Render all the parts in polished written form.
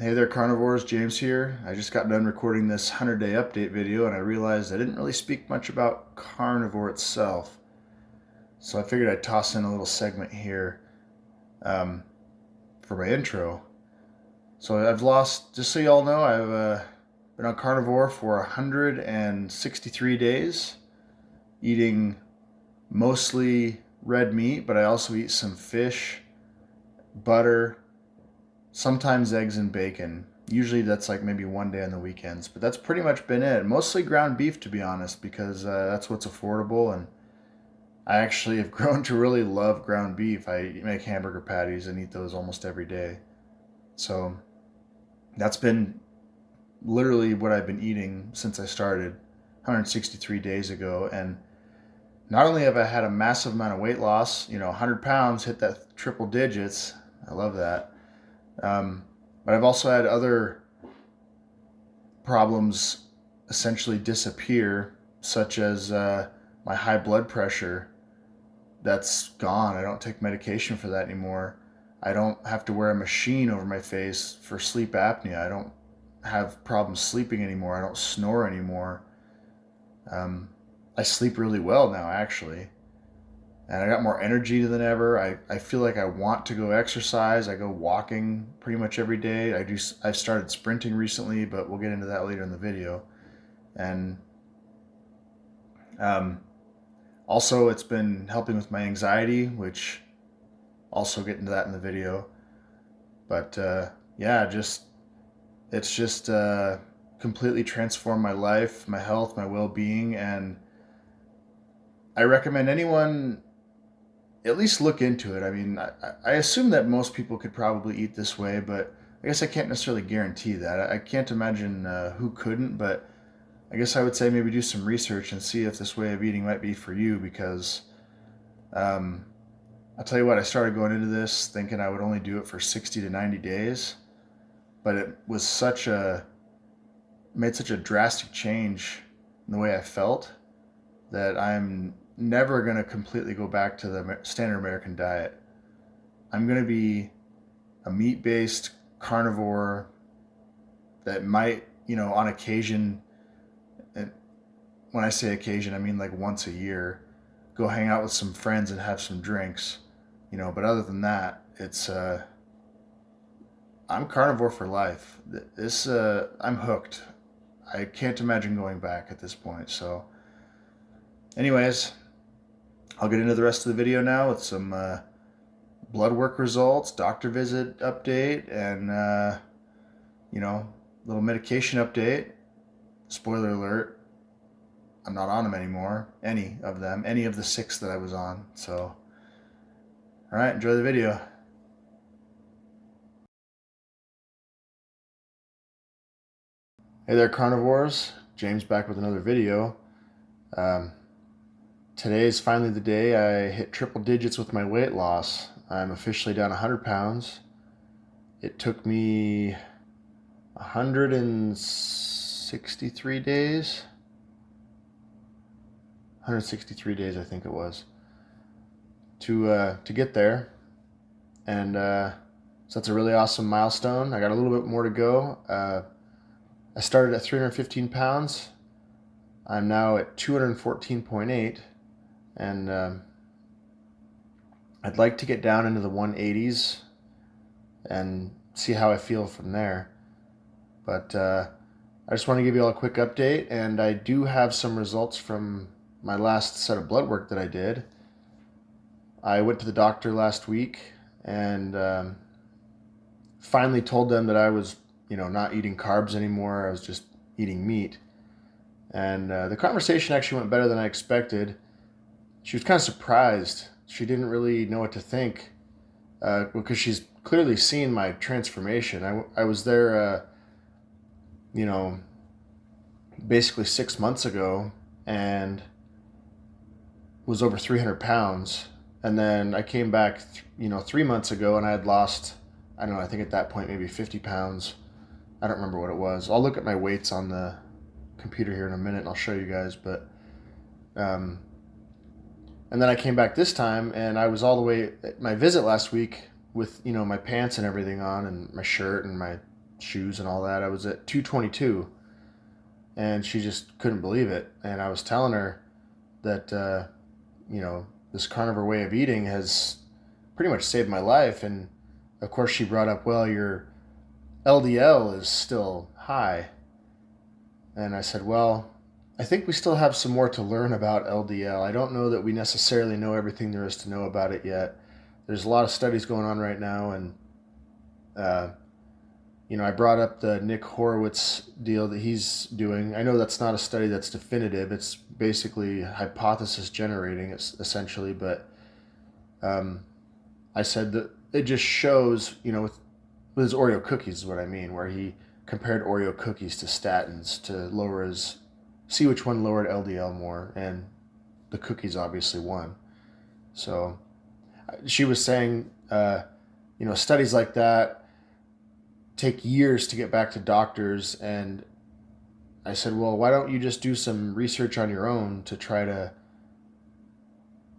Hey there, carnivores. James here. I just got done recording this 100-day update video and I realized I didn't really speak much about carnivore itself. So I figured I'd toss in a little segment here um, for my intro. So I've lost, just so y'all know, I've been on carnivore for 163 days, eating mostly red meat, but I also eat some fish, butter, sometimes eggs and bacon. Usually that's like maybe one day on the weekends, but that's pretty much been it. Mostly ground beef, to be honest, because that's what's affordable. And I actually have grown to really love ground beef. I make hamburger patties and eat those almost every day. So that's been literally what I've been eating since I started 163 days ago. And not only have I had a massive amount of weight loss, 100 pounds, hit that triple digits. I love that. Um, but I've also had other problems essentially disappear, such as my high blood pressure. That's gone. I don't take medication for that anymore. I don't have to wear a machine over my face for sleep apnea. I don't have problems sleeping anymore. I don't snore anymore. Um, I sleep really well now, actually. And I got more energy than ever. I feel like I want to go exercise. I go walking pretty much every day. I've started sprinting recently, but we'll get into that later in the video. And um, also, it's been helping with my anxiety, which also get into that in the video. But yeah, it's just completely transformed my life, my health, my well-being, and I recommend anyone at least look into it. I mean, I assume that most people could probably eat this way, but I guess I can't necessarily guarantee that. I can't imagine who couldn't, but I guess I would say maybe do some research and see if this way of eating might be for you because um, I'll tell you what, I started going into this thinking I would only do it for 60 to 90 days, but it was made such a drastic change in the way I felt that I'm never going to completely go back to the standard American diet. I'm going to be a meat based carnivore that might, on occasion, and when I say occasion, I mean like once a year, go hang out with some friends and have some drinks, but other than that, I'm carnivore for life. I'm hooked. I can't imagine going back at this point. So, anyways, I'll get into the rest of the video now with some blood work results, doctor visit update, and little medication update. Spoiler alert: I'm not on them anymore. Any of them, any of the 6 that I was on. So, all right, enjoy the video. Hey there, carnivores. James back with another video. Um, Today is finally the day I hit triple digits with my weight loss. I'm officially down 100 pounds. It took me 163 days. 163 days, I think it was, to get there, and so that's a really awesome milestone. I got a little bit more to go. I started at 315 pounds. I'm now at 214.8, and I'd like to get down into the 180s and see how I feel from there. But I just want to give you all a quick update, and I do have some results from my last set of blood work that I did. I went to the doctor last week and finally told them that I was, not eating carbs anymore. I was just eating meat. And the conversation actually went better than I expected. She was kind of surprised. She didn't really know what to think because she's clearly seen my transformation. I was there, you know, basically 6 months ago and was over 300 pounds. And then I came back, 3 months ago and I had lost, I don't know, I think at that point maybe 50 pounds. I don't remember what it was. I'll look at my weights on the computer here in a minute and I'll show you guys. But, and then I came back this time and I was my visit last week with, my pants and everything on and my shirt and my shoes and all that, I was at 222, and she just couldn't believe it. And I was telling her that this carnivore way of eating has pretty much saved my life. And of course, she brought up, well, your LDL is still high. And I said, well, I think we still have some more to learn about LDL. I don't know that we necessarily know everything there is to know about it yet. There's a lot of studies going on right now, and I brought up the Nick Horowitz deal that he's doing. I know that's not a study that's definitive. It's basically hypothesis generating, essentially. But I said that it just shows, with his Oreo cookies is what I mean, where he compared Oreo cookies to statins to see which one lowered LDL more, and the cookies obviously won. So she was saying, studies like that take years to get back to doctors. And I said, well, why don't you just do some research on your own to try to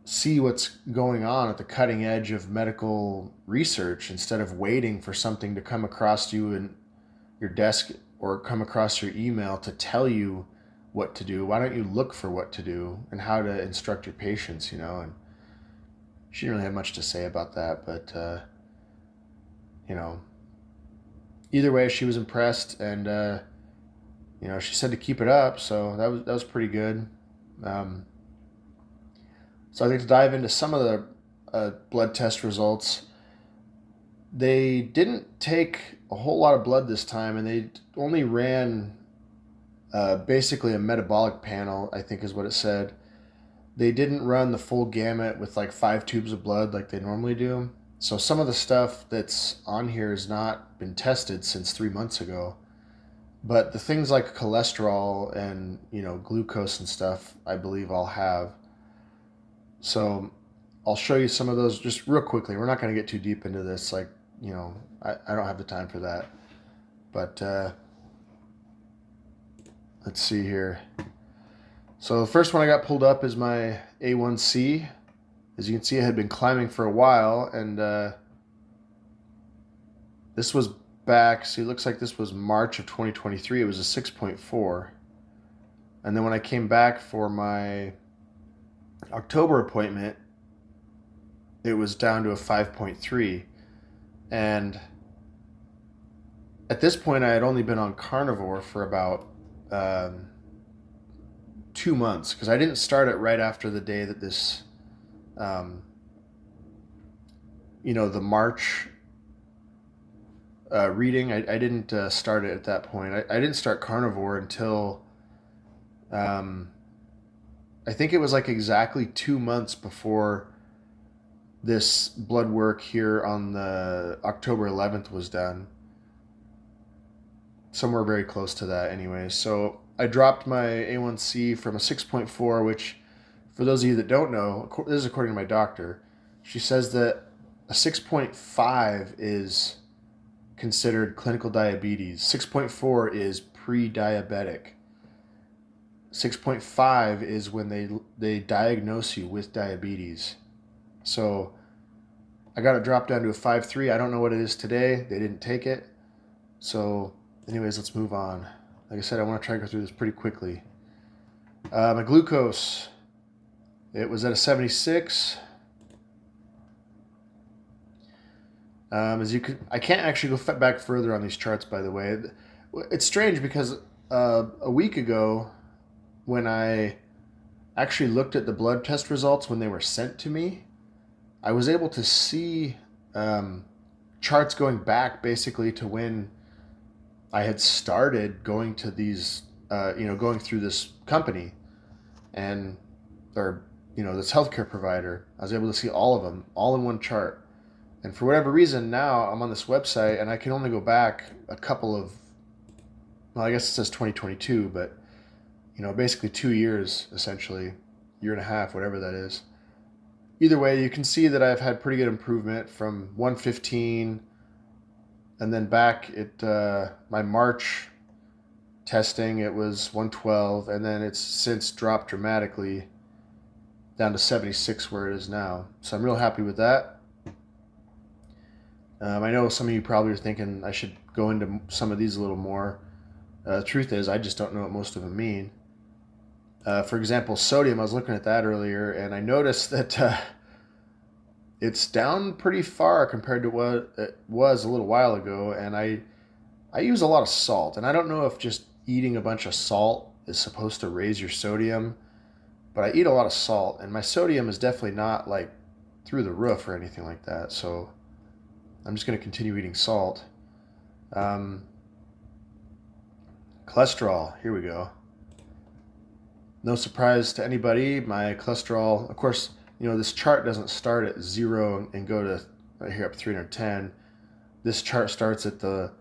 see what's going on at the cutting edge of medical research, instead of waiting for something to come across you in your desk or come across your email to tell you what to do. Why don't you look for what to do and how to instruct your patients, And she didn't really have much to say about that, but either way, she was impressed, and she said to keep it up, so that was pretty good. So I think to dive into some of the blood test results, they didn't take a whole lot of blood this time, and they only ran basically a metabolic panel, I think is what it said. They didn't run the full gamut with like 5 tubes of blood like they normally do. So some of the stuff that's on here has not been tested since 3 months ago. But the things like cholesterol and glucose and stuff, I believe I'll have. So I'll show you some of those just real quickly. We're not going to get too deep into this. I don't have the time for that. But let's see here. So the first one I got pulled up is my A1C. As you can see, it had been climbing for a while, and this was back. See, it looks like this was March of 2023. It was a 6.4. And then when I came back for my October appointment, it was down to a 5.3. And at this point, I had only been on carnivore for about 2 months, because I didn't start it right after the day that this, the March reading. I didn't start it at that point. I didn't start carnivore until I think it was like exactly 2 months before this blood work here on the October 11th was done. Somewhere very close to that anyway. So I dropped my A1C from a 6.4, which, for those of you that don't know, this is according to my doctor. She says that a 6.5 is considered clinical diabetes. 6.4 is pre-diabetic. 6.5 is when they diagnose you with diabetes. So I got it dropped down to a 5.3. I don't know what it is today. They didn't take it. So anyways, let's move on. Like I said, I want to try to go through this pretty quickly. My glucose, it was at a 76. I can't actually go back further on these charts, by the way. It's strange because a week ago, when I actually looked at the blood test results when they were sent to me, I was able to see charts going back basically to when I had started going to these, going through this company or this healthcare provider. I was able to see all of them, all in one chart. And for whatever reason, now I'm on this website and I can only go back a couple of, well, I guess it says 2022, but basically 2 years, essentially, year and a half, whatever that is. Either way, you can see that I've had pretty good improvement from 115, and then back at my March testing, it was 112, and then it's since dropped dramatically down to 76 where it is now. So I'm real happy with that. I know some of you probably are thinking I should go into some of these a little more. The truth is, I just don't know what most of them mean. For example, sodium, I was looking at that earlier, and I noticed that it's down pretty far compared to what it was a little while ago. And I use a lot of salt, and I don't know if just eating a bunch of salt is supposed to raise your sodium, but I eat a lot of salt, and my sodium is definitely not like through the roof or anything like that. So I'm just going to continue eating salt. Um, Cholesterol, here we go. No surprise to anybody, my cholesterol, of course, this chart doesn't start at 0 and go to right here up 310. This chart starts at the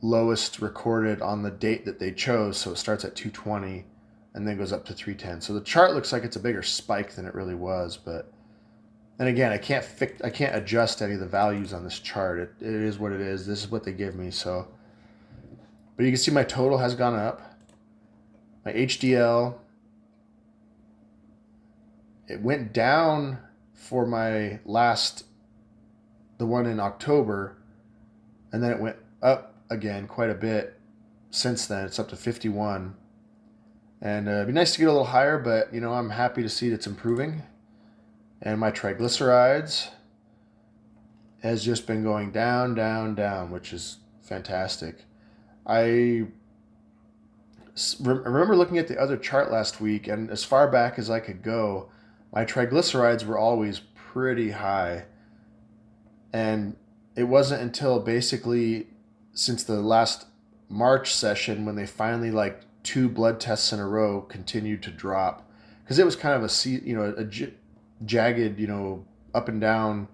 lowest recorded on the date that they chose, so it starts at 220 and then goes up to 310. So the chart looks like it's a bigger spike than it really was, but and again, I can't adjust any of the values on this chart. It is what it is. This is what they give me. So, but you can see my total has gone up. My HDL, it went down for my the one in October, and then it went up again quite a bit since then. It's up to 51. And it'd be nice to get a little higher, but I'm happy to see it's improving. And my triglycerides has just been going down, down, down, which is fantastic. I remember looking at the other chart last week, and as far back as I could go, my triglycerides were always pretty high. And it wasn't until basically since the last March session when they finally, like, 2 blood tests in a row continued to drop, because it was kind of a jagged, up and down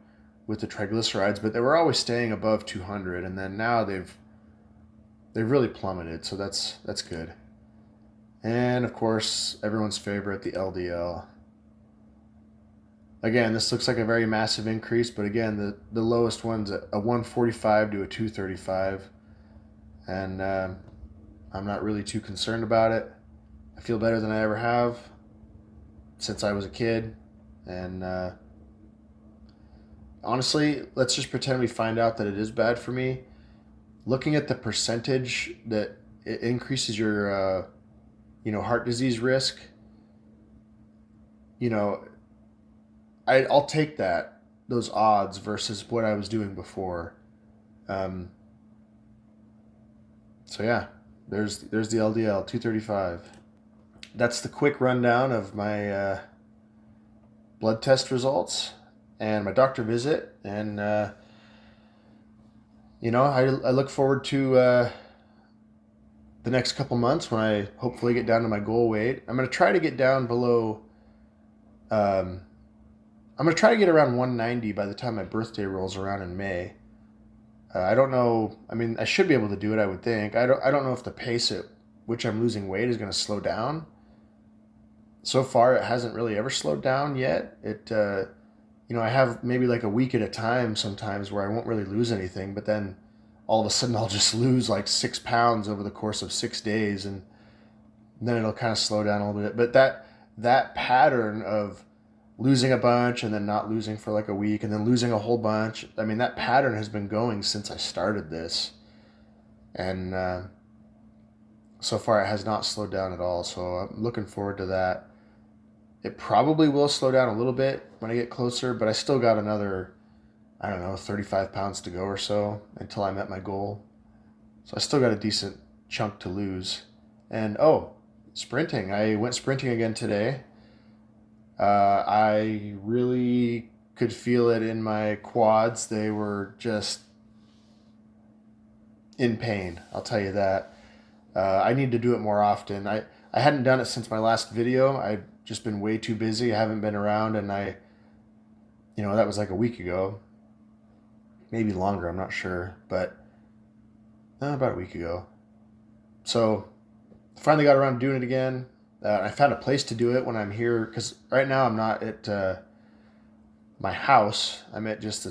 with the triglycerides, but they were always staying above 200, and then now they've really plummeted, so that's good. And of course, everyone's favorite, the LDL. Again, this looks like a very massive increase, but again, the lowest one's a 145 to a 235, and I'm not really too concerned about it. I feel better than I ever have since I was a kid, and honestly, let's just pretend we find out that it is bad for me. Looking at the percentage that it increases your heart disease risk, I'll take those odds versus what I was doing before. So yeah, there's the LDL 235. That's the quick rundown of my blood test results and my doctor visit, and I look forward to the next couple months when I hopefully get down to my goal weight. I'm going to try to get down below. I'm going to try to get around 190 by the time my birthday rolls around in May. I don't know. I mean, I should be able to do it, I would think. I don't know if the pace at which I'm losing weight is going to slow down. So far, it hasn't really ever slowed down yet. I have maybe like a week at a time sometimes where I won't really lose anything, but then all of a sudden I'll just lose like 6 pounds over the course of 6 days, and then it'll kind of slow down a little bit. But that pattern of losing a bunch and then not losing for like a week and then losing a whole bunch, I mean, that pattern has been going since I started this, and so far it has not slowed down at all. So I'm looking forward to that. It probably will slow down a little bit when I get closer, but I still got another, 35 pounds to go or so until I'm at my goal. So I still got a decent chunk to lose. And sprinting. I went sprinting again today. I really could feel it in my quads. They were just in pain, I'll tell you that. I need to do it more often. I hadn't done it since my last video. I've just been way too busy. I haven't been around, and that was like a week ago. Maybe longer, I'm not sure, but about a week ago. So finally got around to doing it again. I found a place to do it when I'm here, because right now I'm not at my house. I'm at just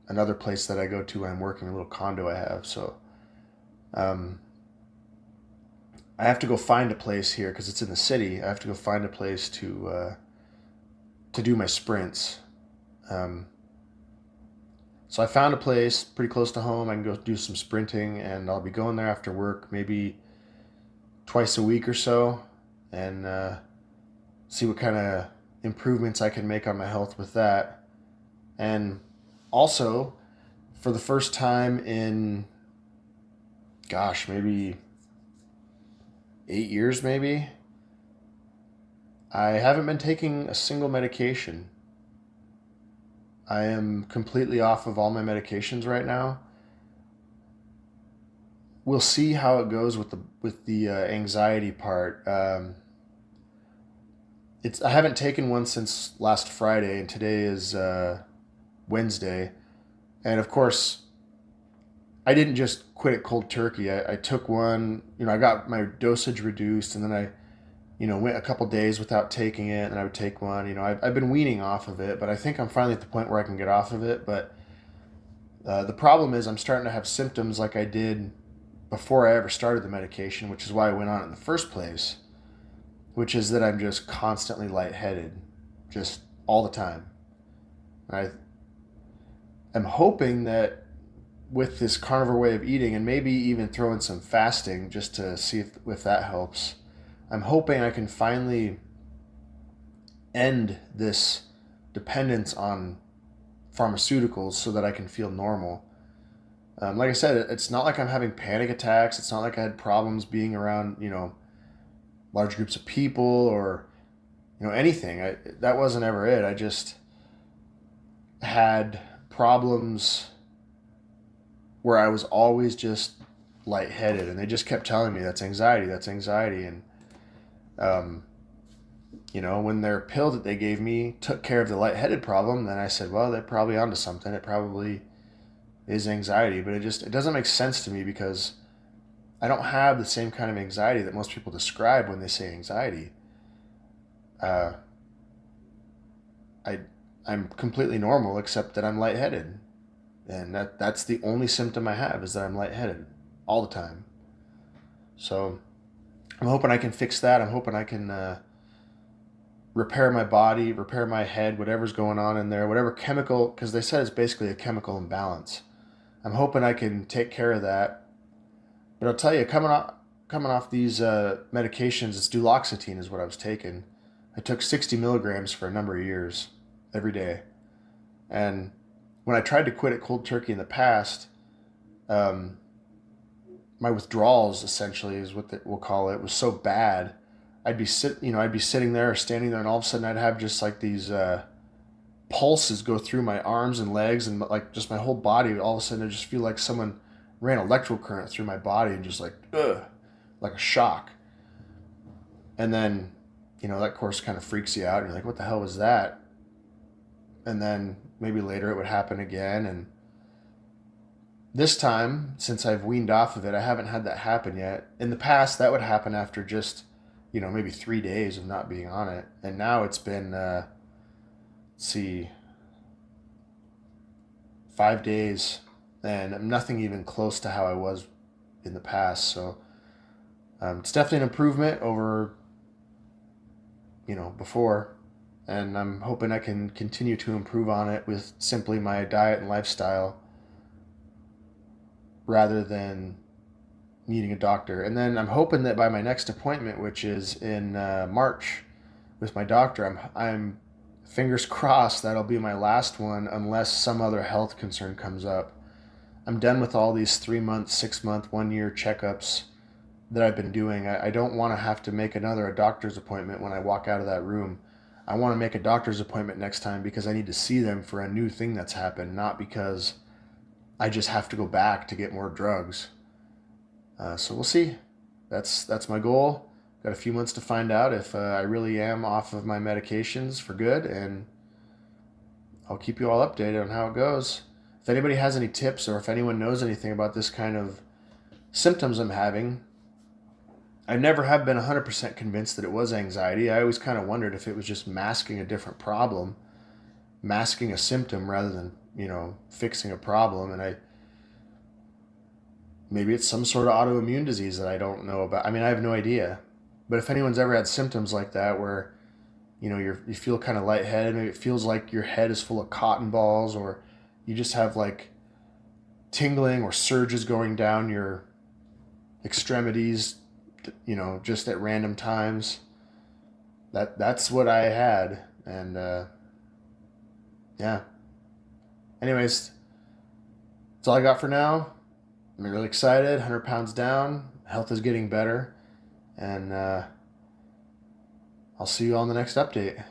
another place that I go to when I'm working, a little condo I have. So I have to go find a place here because it's in the city. I have to go find a place to do my sprints. So I found a place pretty close to home. I can go do some sprinting, and I'll be going there after work, maybe twice a week or so, and see what kind of improvements I can make on my health with that. And also, for the first time in, gosh, maybe 8 years, maybe, I haven't been taking a single medication. I am completely off of all my medications right now. We'll see how it goes with the anxiety part. It's I haven't taken one since last Friday, and today is Wednesday. And of course, I didn't just quit it cold turkey. I took one. I got my dosage reduced, and then I went a couple days without taking it, and I would take one. I've been weaning off of it, but I think I'm finally at the point where I can get off of it. But the problem is I'm starting to have symptoms like I did before I ever started the medication, which is why I went on it in the first place, which is that I'm just constantly lightheaded, just all the time. I am hoping that with this carnivore way of eating, and maybe even throw in some fasting just to see if that helps, I'm hoping I can finally end this dependence on pharmaceuticals so that I can feel normal. Like I said, it's not like I'm having panic attacks. It's not like I had problems being around, large groups of people or, anything. That wasn't ever it. I just had problems where I was always just lightheaded, and they just kept telling me that's anxiety, that's anxiety. And, when their pill that they gave me took care of the lightheaded problem, then I said, well, they're probably onto something. It probably is anxiety, but it doesn't make sense to me because I don't have the same kind of anxiety that most people describe when they say anxiety. Uh, I I'm completely normal except that I'm lightheaded, and that's the only symptom I have is that I'm lightheaded all the time. So I'm hoping I can fix that. I'm hoping I can repair my body, repair my head, whatever's going on in there, whatever chemical, because they said it's basically a chemical imbalance. I'm hoping I can take care of that. But I'll tell you, coming off these medications, it's duloxetine is what I was taking. I took 60 milligrams for a number of years, every day. And when I tried to quit it cold turkey in the past, um, my withdrawals essentially is what we'll call it was so bad. I'd be sitting there or standing there, and all of a sudden I'd have just like these pulses go through my arms and legs, and like just my whole body. All of a sudden I just feel like someone ran electrical current through my body, and just like like a shock. And then that of course kind of freaks you out, and you're like, what the hell was that? And then maybe later it would happen again, and this time, since I've weaned off of it, I haven't had that happen yet. In the past, that would happen after just, maybe 3 days of not being on it. And now it's been, let's see, 5 days, and I'm nothing even close to how I was in the past. So it's definitely an improvement over, before. And I'm hoping I can continue to improve on it with simply my diet and lifestyle rather than needing a doctor. And then I'm hoping that by my next appointment, which is in March with my doctor, I'm fingers crossed that'll be my last one unless some other health concern comes up. I'm done with all these 3 month, 6 month, 1 year checkups that I've been doing. I don't want to have to make a doctor's appointment when I walk out of that room. I want to make a doctor's appointment next time because I need to see them for a new thing that's happened, not because I just have to go back to get more drugs. So we'll see. That's my goal. Got a few months to find out if I really am off of my medications for good, and I'll keep you all updated on how it goes. If anybody has any tips or if anyone knows anything about this kind of symptoms I'm having, I never have been 100% convinced that it was anxiety. I always kind of wondered if it was just masking a different problem, masking a symptom rather than, fixing a problem. And maybe it's some sort of autoimmune disease that I don't know about. I mean, I have no idea. But if anyone's ever had symptoms like that where, you feel kind of lightheaded, maybe it feels like your head is full of cotton balls, or you just have like tingling or surges going down your extremities, just at random times. That's what I had, and yeah. Anyways, that's all I got for now. I'm really excited. 100 pounds down. Health is getting better, and I'll see you on the next update.